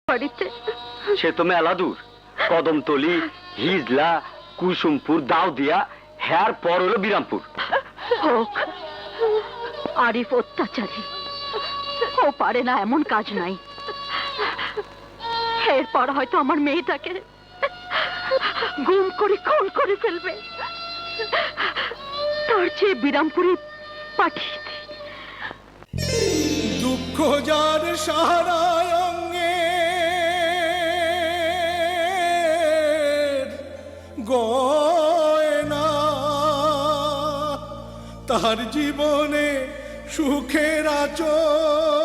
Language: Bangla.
বাড়িতে সে তো মেলা দূর, কদমতলি, হিজলা, কুসুমপুর, দাউদিয়া, হ্যার পর হলো বিরামপুর। হোক, আরিফ অত্যাচারী, ও পারে না এমন কাজ নাই। এরপর হয়তো আমার মেয়েটাকে গুম করে খুন করে ফেলবে। তার চেয়ে বিরামপুরে পাঠিয়ে দে। দুঃখ যার সারা অঙ্গে গয়না, তার জীবনে সুখের আচর